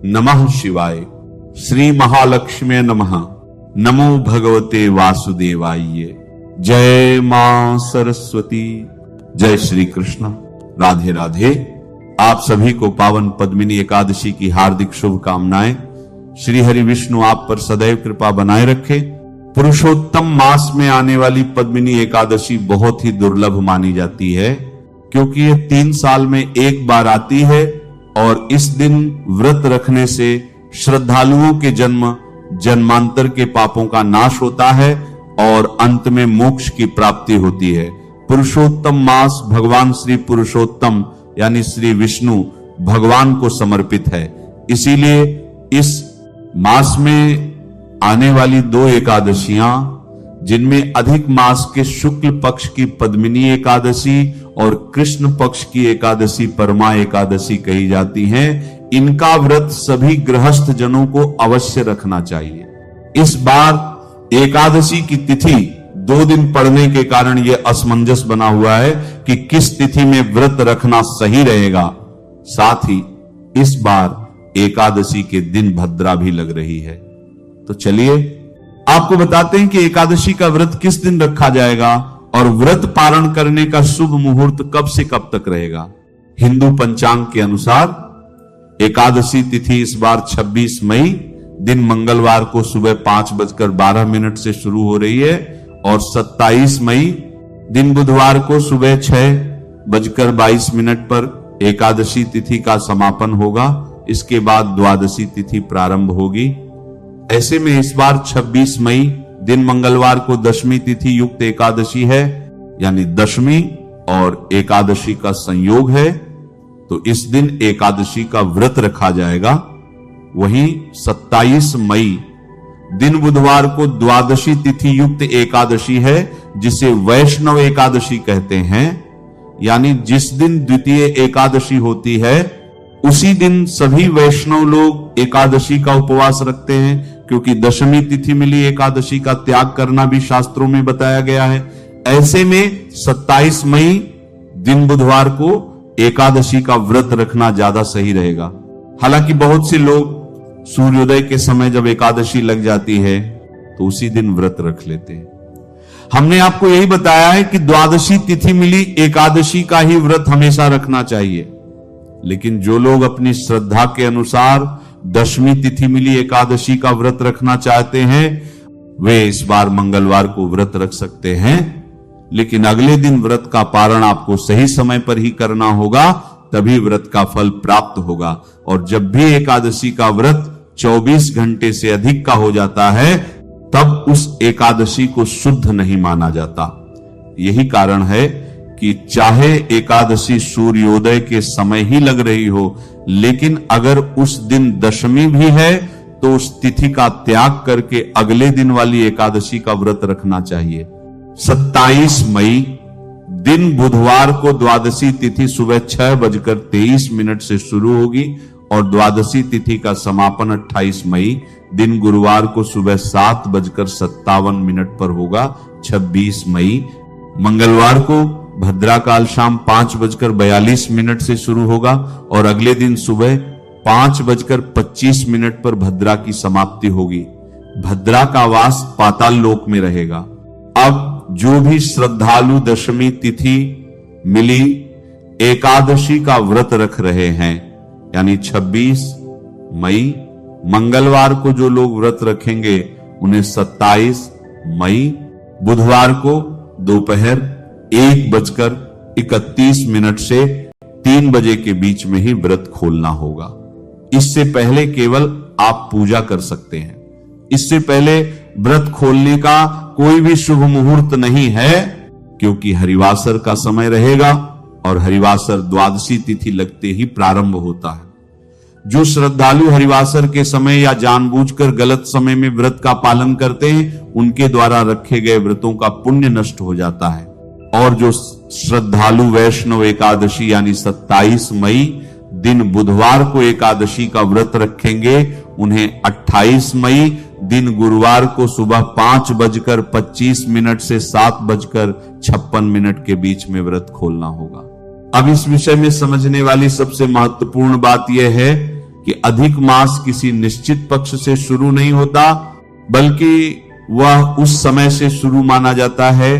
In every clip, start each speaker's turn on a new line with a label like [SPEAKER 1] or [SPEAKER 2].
[SPEAKER 1] नमः शिवाय। श्री महालक्ष्मी नमः। नमो भगवते वासुदेवाय। जय मां सरस्वती। जय श्री कृष्ण। राधे राधे। आप सभी को पावन पद्मिनी एकादशी की हार्दिक शुभकामनाएं। श्री हरि विष्णु आप पर सदैव कृपा बनाए रखे। पुरुषोत्तम मास में आने वाली पद्मिनी एकादशी बहुत ही दुर्लभ मानी जाती है, क्योंकि ये 3 साल में एक बार आती है और इस दिन व्रत रखने से श्रद्धालुओं के जन्मांतर के पापों का नाश होता है और अंत में मोक्ष की प्राप्ति होती है। पुरुषोत्तम मास भगवान श्री पुरुषोत्तम यानी श्री विष्णु भगवान को समर्पित है। इसीलिए इस मास में आने वाली 2 एकादशियां, जिनमें अधिक मास के शुक्ल पक्ष की पद्मिनी एकादशी और कृष्ण पक्ष की एकादशी परमा एकादशी कही जाती हैं, इनका व्रत सभी गृहस्थ जनों को अवश्य रखना चाहिए। इस बार एकादशी की तिथि 2 दिन पड़ने के कारण यह असमंजस बना हुआ है कि किस तिथि में व्रत रखना सही रहेगा। साथ ही इस बार एकादशी के दिन भद्रा भी लग रही है। तो चलिए आपको बताते हैं कि एकादशी का व्रत किस दिन रखा जाएगा और व्रत पारण करने का शुभ मुहूर्त कब से कब तक रहेगा। हिंदू पंचांग के अनुसार एकादशी तिथि इस बार 26 मई दिन मंगलवार को सुबह 5:12 से शुरू हो रही है और 27 मई दिन बुधवार को सुबह 6:22 पर एकादशी तिथि का समापन होगा। इसके बाद द्वादशी तिथि प्रारंभ होगी। ऐसे में इस बार 26 मई दिन मंगलवार को दशमी तिथि युक्त एकादशी है, यानी दशमी और एकादशी का संयोग है, तो इस दिन एकादशी का व्रत रखा जाएगा। वहीं 27 मई दिन बुधवार को द्वादशी तिथि युक्त एकादशी है, जिसे वैष्णव एकादशी कहते हैं, यानी जिस दिन द्वितीय एकादशी होती है उसी दिन सभी वैष्णव लोग एकादशी का उपवास रखते हैं, क्योंकि दशमी तिथि मिली एकादशी का त्याग करना भी शास्त्रों में बताया गया है। ऐसे में 27 मई दिन बुधवार को एकादशी का व्रत रखना ज्यादा सही रहेगा। हालांकि बहुत से लोग सूर्योदय के समय जब एकादशी लग जाती है तो उसी दिन व्रत रख लेते हैं। हमने आपको यही बताया है कि द्वादशी तिथि मिली एकादशी का ही व्रत हमेशा रखना चाहिए, लेकिन जो लोग अपनी श्रद्धा के अनुसार दशमी तिथि मिली एकादशी का व्रत रखना चाहते हैं, वे इस बार मंगलवार को व्रत रख सकते हैं, लेकिन अगले दिन व्रत का पारण आपको सही समय पर ही करना होगा, तभी व्रत का फल प्राप्त होगा। और जब भी एकादशी का व्रत 24 घंटे से अधिक का हो जाता है, तब उस एकादशी को शुद्ध नहीं माना जाता। यही कारण है कि चाहे एकादशी सूर्योदय के समय ही लग रही हो, लेकिन अगर उस दिन दशमी भी है तो उस तिथि का त्याग करके अगले दिन वाली एकादशी का व्रत रखना चाहिए। 27 मई दिन बुधवार को द्वादशी तिथि सुबह 6:23 से शुरू होगी और द्वादशी तिथि का समापन 28 मई दिन गुरुवार को सुबह 7:57 पर होगा। 26 मई मंगलवार को भद्राकाल शाम 5:42 से शुरू होगा और अगले दिन सुबह 5:25 पर भद्रा की समाप्ति होगी। भद्रा का वास पाताल लोक में रहेगा। अब जो भी श्रद्धालु दशमी तिथि मिली एकादशी का व्रत रख रहे हैं, यानी 26 मई मंगलवार को जो लोग व्रत रखेंगे उन्हें 27 मई बुधवार को दोपहर 1:31 से 3 बजे के बीच में ही व्रत खोलना होगा। इससे पहले केवल आप पूजा कर सकते हैं। इससे पहले व्रत खोलने का कोई भी शुभ मुहूर्त नहीं है, क्योंकि हरिवासर का समय रहेगा और हरिवासर द्वादशी तिथि लगते ही प्रारंभ होता है। जो श्रद्धालु हरिवासर के समय या जानबूझकर गलत समय में व्रत का पालन करते हैं, उनके द्वारा रखे गए व्रतों का पुण्य नष्ट हो जाता है। और जो श्रद्धालु वैष्णव एकादशी यानी 27 मई दिन बुधवार को एकादशी का व्रत रखेंगे, उन्हें 28 मई दिन गुरुवार को सुबह 5:25 से 7:56 के बीच में व्रत खोलना होगा। अब इस विषय में समझने वाली सबसे महत्वपूर्ण बात यह है कि अधिक मास किसी निश्चित पक्ष से शुरू नहीं होता, बल्कि वह उस समय से शुरू माना जाता है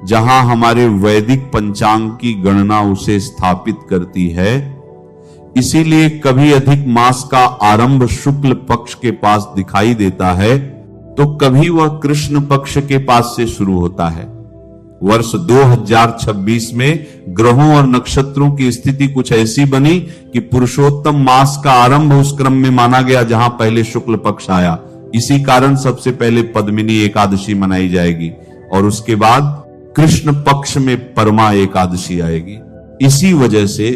[SPEAKER 1] जहां हमारे वैदिक पंचांग की गणना उसे स्थापित करती है। इसीलिए कभी अधिक मास का आरंभ शुक्ल पक्ष के पास दिखाई देता है तो कभी वह कृष्ण पक्ष के पास से शुरू होता है। वर्ष 2026 में ग्रहों और नक्षत्रों की स्थिति कुछ ऐसी बनी कि पुरुषोत्तम मास का आरंभ उस क्रम में माना गया जहां पहले शुक्ल पक्ष आया। इसी कारण सबसे पहले पद्मिनी एकादशी मनाई जाएगी और उसके बाद कृष्ण पक्ष में परमा एकादशी आएगी। इसी वजह से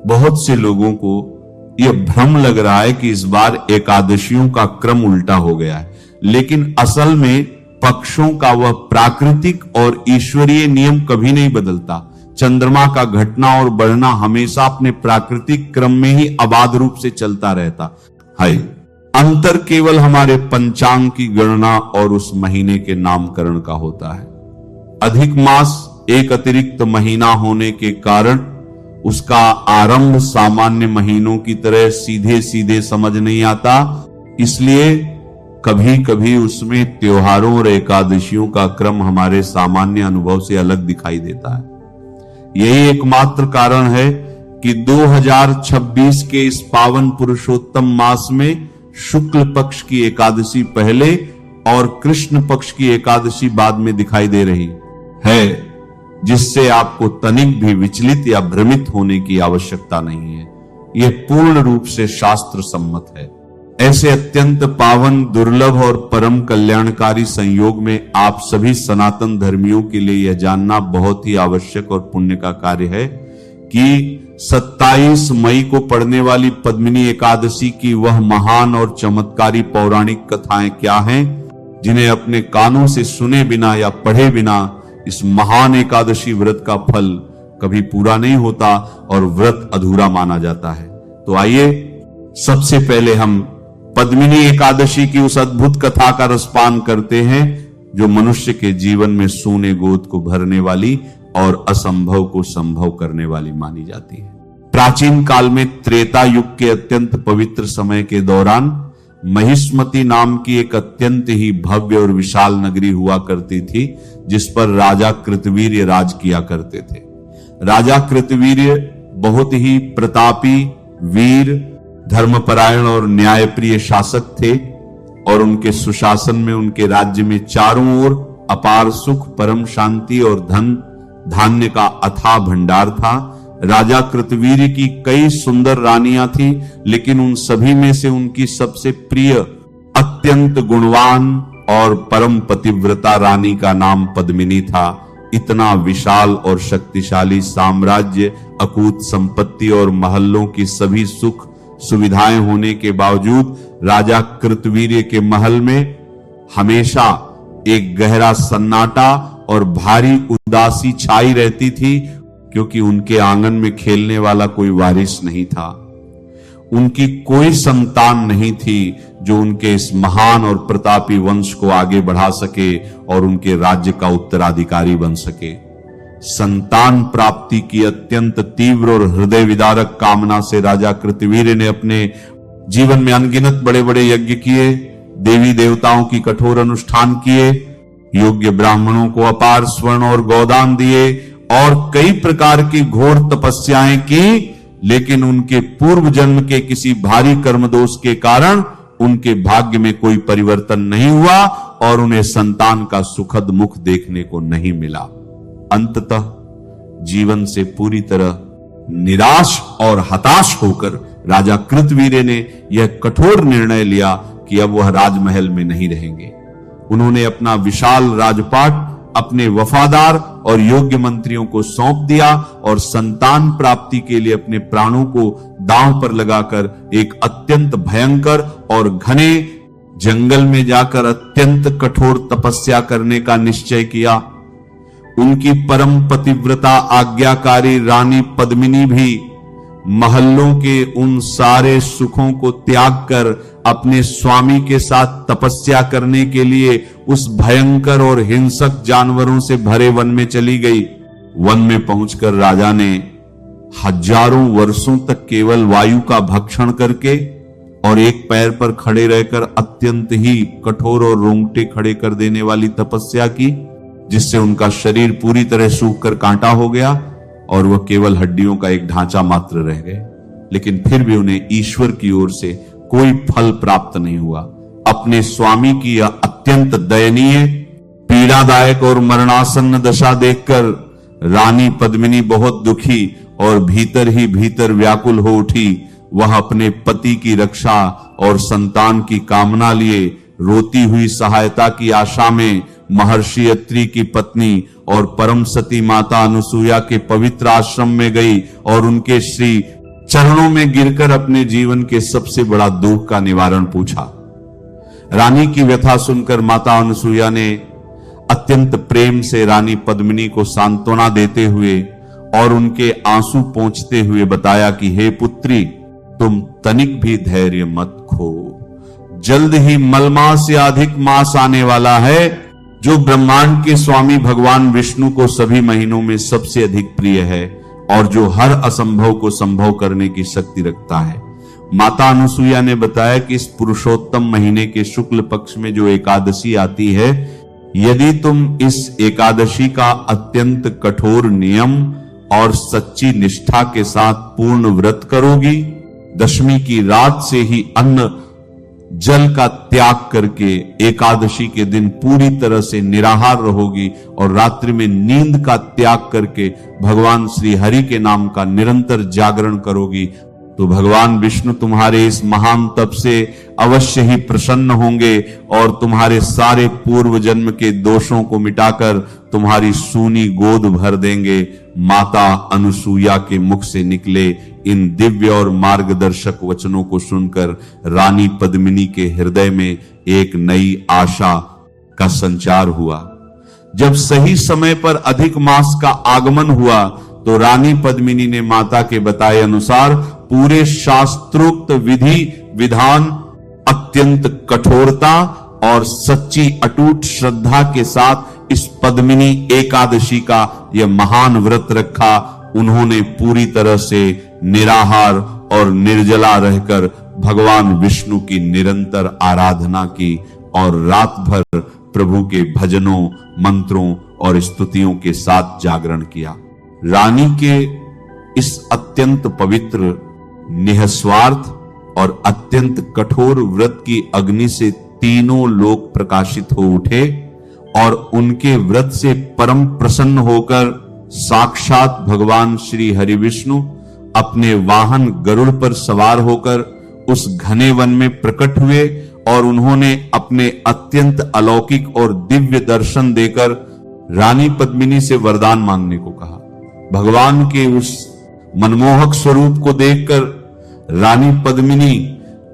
[SPEAKER 1] बहुत से लोगों को यह भ्रम लग रहा है कि इस बार एकादशियों का क्रम उल्टा हो गया है, लेकिन असल में पक्षों का वह प्राकृतिक और ईश्वरीय नियम कभी नहीं बदलता। चंद्रमा का घटना और बढ़ना हमेशा अपने प्राकृतिक क्रम में ही अबाध रूप से चलता रहता है। अंतर केवल हमारे पंचांग की गणना और उस महीने के नामकरण का होता है। अधिक मास एक अतिरिक्त महीना होने के कारण उसका आरंभ सामान्य महीनों की तरह सीधे सीधे समझ नहीं आता, इसलिए कभी कभी उसमें त्योहारों और एकादशियों का क्रम हमारे सामान्य अनुभव से अलग दिखाई देता है। यही एकमात्र कारण है कि 2026 के इस पावन पुरुषोत्तम मास में शुक्ल पक्ष की एकादशी पहले और कृष्ण पक्ष की एकादशी बाद में दिखाई दे रही है, जिससे आपको तनिक भी विचलित या भ्रमित होने की आवश्यकता नहीं है। यह पूर्ण रूप से शास्त्र सम्मत है। ऐसे अत्यंत पावन, दुर्लभ और परम कल्याणकारी संयोग में आप सभी सनातन धर्मियों के लिए यह जानना बहुत ही आवश्यक और पुण्य का कार्य है कि 27 मई को पड़ने वाली पद्मिनी एकादशी की वह महान और चमत्कारी पौराणिक कथाएं क्या हैं, जिन्हें अपने कानों से सुने बिना या पढ़े बिना इस महान एकादशी व्रत का फल कभी पूरा नहीं होता और व्रत अधूरा माना जाता है। तो आइए सबसे पहले हम पद्मिनी एकादशी की उस अद्भुत कथा का रसपान करते हैं जो मनुष्य के जीवन में सोने गोद को भरने वाली और असंभव को संभव करने वाली मानी जाती है। प्राचीन काल में त्रेता युग के अत्यंत पवित्र समय के दौरान महिष्मती नाम की एक अत्यंत ही भव्य और विशाल नगरी हुआ करती थी, जिस पर राजा कृतवीर्य राज किया करते थे। राजा कृतवीर्य बहुत ही प्रतापी, वीर, धर्मपरायण और न्यायप्रिय शासक थे और उनके सुशासन में उनके राज्य में चारों ओर अपार सुख, परम शांति और धन धान्य का अथाह भंडार था। राजा कृतवीर्य की कई सुंदर रानियां थी, लेकिन उन सभी में से उनकी सबसे प्रिय, अत्यंत गुणवान और परम पतिव्रता रानी का नाम पद्मिनी था। इतना विशाल और शक्तिशाली साम्राज्य, अकूत संपत्ति और महलों की सभी सुख सुविधाएं होने के बावजूद राजा कृतवीर्य के महल में हमेशा एक गहरा सन्नाटा और भारी उदासी छाई रहती थी, क्योंकि उनके आंगन में खेलने वाला कोई वारिस नहीं था। उनकी कोई संतान नहीं थी जो उनके इस महान और प्रतापी वंश को आगे बढ़ा सके और उनके राज्य का उत्तराधिकारी बन सके। संतान प्राप्ति की अत्यंत तीव्र और हृदय विदारक कामना से राजा कृतवीर्य ने अपने जीवन में अनगिनत बड़े बड़े यज्ञ किए, देवी देवताओं की कठोर अनुष्ठान किए, योग्य ब्राह्मणों को अपार स्वर्ण और गोदान दिए और कई प्रकार की घोर तपस्याएं की, लेकिन उनके पूर्व जन्म के किसी भारी कर्मदोष के कारण उनके भाग्य में कोई परिवर्तन नहीं हुआ और उन्हें संतान का सुखद मुख देखने को नहीं मिला। अंततः जीवन से पूरी तरह निराश और हताश होकर राजा कृतवीर्य ने यह कठोर निर्णय लिया कि अब वह राजमहल में नहीं रहेंगे। उन्होंने अपना विशाल राजपाट अपने वफादार और योग्य मंत्रियों को सौंप दिया और संतान प्राप्ति के लिए अपने प्राणों को दांव पर लगाकर एक अत्यंत भयंकर और घने जंगल में जाकर अत्यंत कठोर तपस्या करने का निश्चय किया। उनकी परम पतिव्रता आज्ञाकारी रानी पद्मिनी भी महलों के उन सारे सुखों को त्याग कर अपने स्वामी के साथ तपस्या करने के लिए उस भयंकर और हिंसक जानवरों से भरे वन में चली गई। वन में पहुंचकर राजा ने हजारों वर्षों तक केवल वायु का भक्षण करके और एक पैर पर खड़े रहकर अत्यंत ही कठोर और रोंगटे खड़े कर देने वाली तपस्या की, जिससे उनका शरीर पूरी तरह सूख कर कांटा हो गया और वह केवल हड्डियों का एक ढांचा मात्र रह गए। लेकिन फिर भी उन्हें ईश्वर की ओर से कोई फल प्राप्त नहीं हुआ। अपने स्वामी की यह अत्यंत दयनीय, पीड़ादायक और मरणासन्न दशा देखकर रानी पद्मिनी बहुत दुखी और भीतर ही भीतर व्याकुल हो उठी। वह अपने पति की रक्षा और संतान की कामना लिए रोती हुई सहायता की आशा में महर्षि अत्रि की पत्नी और परम सती माता अनुसुईया के पवित्र आश्रम में गई और उनके श्री चरणों में गिरकर अपने जीवन के सबसे बड़ा दुख का निवारण पूछा। रानी की व्यथा सुनकर माता अनुसुईया ने अत्यंत प्रेम से रानी पद्मिनी को सांत्वना देते हुए और उनके आंसू पोंछते हुए बताया कि हे पुत्री, तुम तनिक भी धैर्य मत खो। जल्द ही मलमास या अधिक मास आने वाला है, जो ब्रह्मांड के स्वामी भगवान विष्णु को सभी महीनों में सबसे अधिक प्रिय है और जो हर असंभव को संभव करने की शक्ति रखता है। माता अनुसुईया ने बताया कि इस पुरुषोत्तम महीने के शुक्ल पक्ष में जो एकादशी आती है, यदि तुम इस एकादशी का अत्यंत कठोर नियम और सच्ची निष्ठा के साथ पूर्ण व्रत करोगी, दशमी की रात से ही अन्न जल का त्याग करके एकादशी के दिन पूरी तरह से निराहार रहोगी और रात्रि में नींद का त्याग करके भगवान श्री हरि के नाम का निरंतर जागरण करोगी, तो भगवान विष्णु तुम्हारे इस महान तप से अवश्य ही प्रसन्न होंगे और तुम्हारे सारे पूर्व जन्म के दोषों को मिटाकर तुम्हारी सूनी गोद भर देंगे। माता अनुसुईया के मुख से निकले इन दिव्य और मार्गदर्शक वचनों को सुनकर रानी पद्मिनी के हृदय में एक नई आशा का संचार हुआ। जब सही समय पर अधिक मास का आगमन हुआ तो रानी पद्मिनी ने माता के बताए अनुसार पूरे शास्त्रोक्त विधि विधान, अत्यंत कठोरता और सच्ची अटूट श्रद्धा के साथ इस पद्मिनी एकादशी का यह महान व्रत रखा। उन्होंने पूरी तरह से निराहार और निर्जला रहकर भगवान विष्णु की निरंतर आराधना की और रात भर प्रभु के भजनों, मंत्रों और स्तुतियों के साथ जागरण किया। रानी के इस अत्यंत पवित्र, निःस्वार्थ और अत्यंत कठोर व्रत की अग्नि से तीनों लोक प्रकाशित हो उठे और उनके व्रत से परम प्रसन्न होकर साक्षात भगवान श्री हरि विष्णु अपने वाहन गरुड़ पर सवार होकर उस घने वन में प्रकट हुए और उन्होंने अपने अत्यंत अलौकिक और दिव्य दर्शन देकर रानी पद्मिनी से वरदान मांगने को कहा। भगवान के उस मनमोहक स्वरूप को देखकर रानी पद्मिनी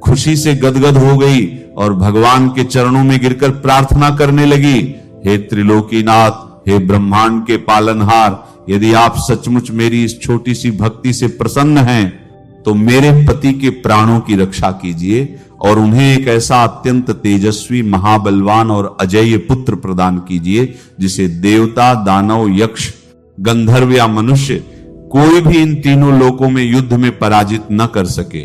[SPEAKER 1] खुशी से गदगद हो गई और भगवान के चरणों में गिरकर प्रार्थना करने लगी, हे त्रिलोकीनाथ, हे ब्रह्मांड के पालनहार, यदि आप सचमुच मेरी इस छोटी सी भक्ति से प्रसन्न हैं तो मेरे पति के प्राणों की रक्षा कीजिए और उन्हें एक ऐसा अत्यंत तेजस्वी, महाबलवान और अजेय पुत्र प्रदान कीजिए जिसे देवता, दानव, यक्ष, गंधर्व या मनुष्य कोई भी इन तीनों लोकों में युद्ध में पराजित न कर सके।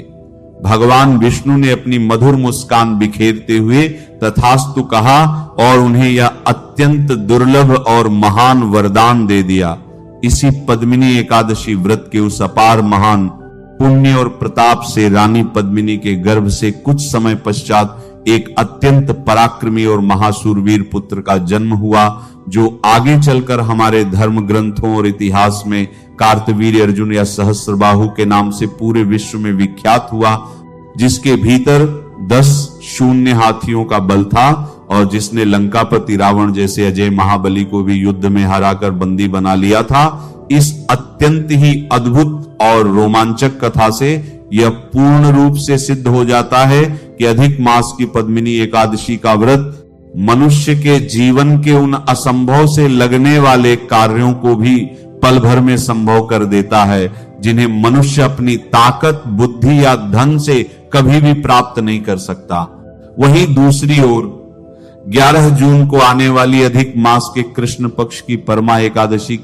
[SPEAKER 1] भगवान विष्णु ने अपनी मधुर मुस्कान बिखेरते हुए तथास्तु कहा और उन्हें यह अत्यंत दुर्लभ और महान वरदान दे दिया। इसी पद्मिनी एकादशी व्रत के उस अपार महान पुण्य और प्रताप से रानी पद्मिनी के गर्भ से कुछ समय पश्चात एक अत्यंत पराक्रमी और महाशूरवीर पुत्र का जन्म हुआ, जो आगे चलकर हमारे धर्म ग्रंथों और इतिहास में कार्तवीर्य अर्जुन या सहस्त्रबाहु के नाम से पूरे विश्व में विख्यात हुआ, जिसके भीतर 10 शून्य हाथियों का बल था और जिसने लंकापति रावण जैसे अजय महाबली को भी युद्ध में हराकर बंदी बना लिया था। इस अत्यंत ही अद्भुत और रोमांचक कथा से यह पूर्ण रूप से सिद्ध हो जाता है कि अधिक मास की पद्मिनी एकादशी का व्रत मनुष्य के जीवन के उन असंभव से लगने वाले कार्यों को भी पल भर में संभव कर देता है, जिन्हें मनुष्य अपनी ताकत, बुद्धि या धन से कभी भी प्राप्त नहीं कर सकता। वहीं दूसरी ओर 11 जून को आने वाली अधिक मास के कृष्ण पक्ष की परमा एकादशी